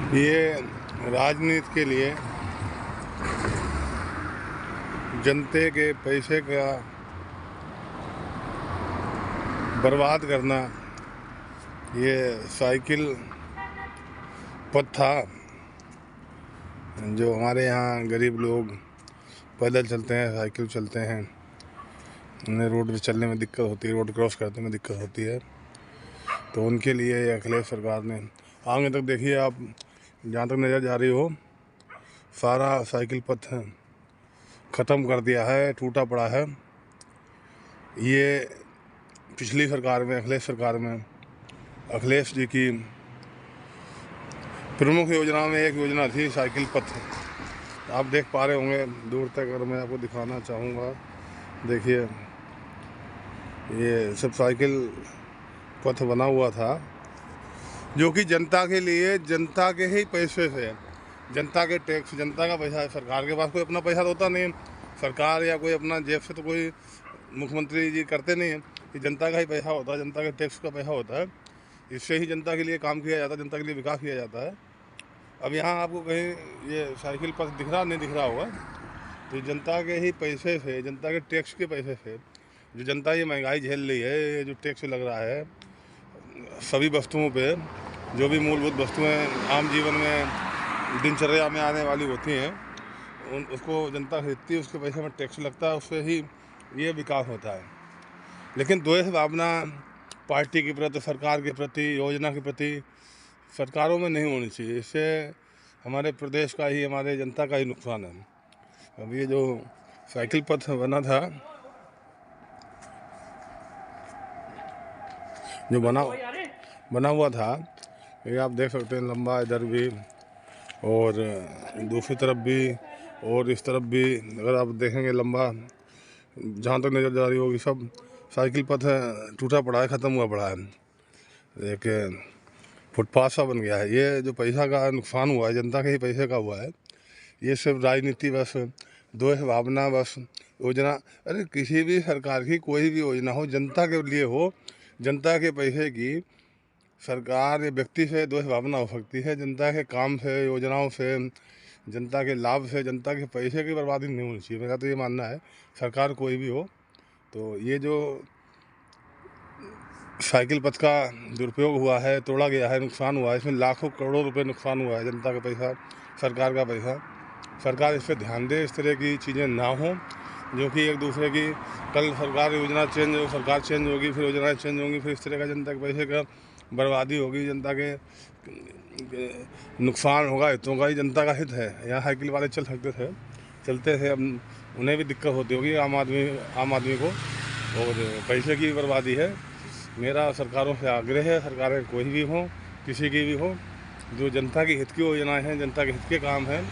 ये राजनीति के लिए जनते के पैसे का बर्बाद करना, ये साइकिल पथ था जो हमारे यहाँ गरीब लोग पैदल चलते हैं, साइकिल चलते हैं, उन्हें रोड पर चलने में दिक्कत होती है, रोड क्रॉस करने में दिक्कत होती है। तो उनके लिए अखिलेश सरकार ने आगे तक देखिए, आप जहाँ तक नज़र जा रही हो, सारा साइकिल पथ ख़त्म कर दिया है, टूटा पड़ा है। ये पिछली सरकार में, अखिलेश सरकार में, अखिलेश जी की प्रमुख योजना में एक योजना थी साइकिल पथ। आप देख पा रहे होंगे दूर तक, अगर मैं आपको दिखाना चाहूँगा, देखिए ये सब साइकिल पथ बना हुआ था जो कि जनता के लिए, जनता के ही पैसे से, जनता के टैक्स, जनता का पैसा है। सरकार के पास कोई अपना पैसा तो होता नहीं है, सरकार या कोई अपना जेब से तो कोई मुख्यमंत्री जी करते नहीं है। ये जनता का ही पैसा होता है, जनता के टैक्स का पैसा होता है। इससे ही जनता के लिए काम किया जाता है, जनता के लिए विकास किया जाता है। अब यहाँ आपको कहीं ये साइकिल पथ दिख रहा, नहीं दिख रहा होगा, तो जनता के ही पैसे से, जनता के टैक्स के पैसे से, जो जनता ये महंगाई झेल रही है, ये जो टैक्स लग रहा है सभी वस्तुओं पे, जो भी मूलभूत वस्तुएं आम जीवन में दिनचर्या में आने वाली होती हैं, उसको जनता खरीदती है, उसके पैसे में टैक्स लगता है, उससे ही ये विकास होता है। लेकिन द्वेष भावना पार्टी के प्रति, सरकार के प्रति, योजना के प्रति सरकारों में नहीं होनी चाहिए। इससे हमारे प्रदेश का ही, हमारे जनता का ही नुकसान है। अब ये जो साइकिल पथ बना था, जो बना हुआ था, ये आप देख सकते हैं, लंबा इधर भी और दूसरी तरफ भी और इस तरफ भी, अगर आप देखेंगे लंबा, जहाँ तक नज़र जा रही होगी, सब साइकिल पथ टूटा पड़ा है, ख़त्म हुआ पड़ा है, एक फुटपाथ सा बन गया है। ये जो पैसा का नुकसान हुआ है, जनता के ही पैसे का हुआ है। ये सब राजनीति, बस द्वेष भावना, बस योजना। अरे किसी भी सरकार की कोई भी योजना हो, जनता के लिए हो, जनता के पैसे की सरकार या व्यक्ति से द्वेष भावना हो सकती है। जनता के काम से, योजनाओं से, जनता के लाभ से, जनता के पैसे की बर्बादी नहीं होनी चाहिए। मेरा तो ये मानना है, सरकार कोई भी हो। तो ये जो साइकिल पथ का दुरुपयोग हुआ है, तोड़ा गया है, नुकसान हुआ है, इसमें लाखों करोड़ों रुपए नुकसान हुआ है, जनता का पैसा, सरकार का पैसा। सरकार इस पर ध्यान दे, इस तरह की चीज़ें ना हों जो कि एक दूसरे की, कल सरकार योजना चेंज हो, सरकार चेंज होगी, फिर योजनाएं चेंज होंगी, फिर इस तरह का जनता के पैसे का बर्बादी होगी, जनता के नुकसान होगा। हितों का ही जनता का हित है। यहाँ साइकिल वाले चल सकते थे, चलते थे, अब उन्हें भी दिक्कत होती होगी, आम आदमी को, और पैसे की बर्बादी है। मेरा सरकारों से आग्रह है, सरकारें कोई भी हो, किसी की भी हो, जो जनता की हित की योजनाएं हैं, जनता के हित के काम हैं,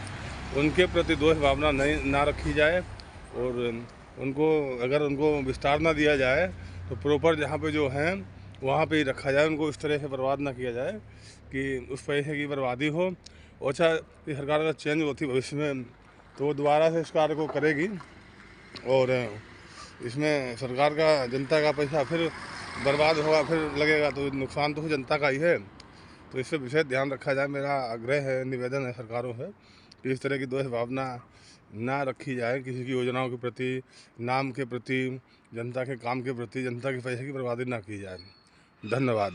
उनके प्रति द्वेष भावना ना रखी जाए, और अगर उनको विस्तार ना दिया जाए तो प्रॉपर जहाँ पे जो हैं वहाँ पे ही रखा जाए। उनको इस तरह से बर्बाद ना किया जाए कि उस पैसे की बर्बादी हो। और अच्छा, ये सरकार अगर चेंज होती भविष्य में तो वो दोबारा से इस कार्य को करेगी, और इसमें सरकार का, जनता का पैसा फिर बर्बाद होगा, फिर लगेगा, तो नुकसान तो जनता का ही है। तो इससे विशेष ध्यान रखा जाए। मेरा आग्रह है, निवेदन है सरकारों से कि इस तरह की द्वेष भावना ना रखी जाए किसी की योजनाओं के प्रति, नाम के प्रति, जनता के काम के प्रति, जनता के पैसे की बर्बादी ना की जाए। धन्यवाद।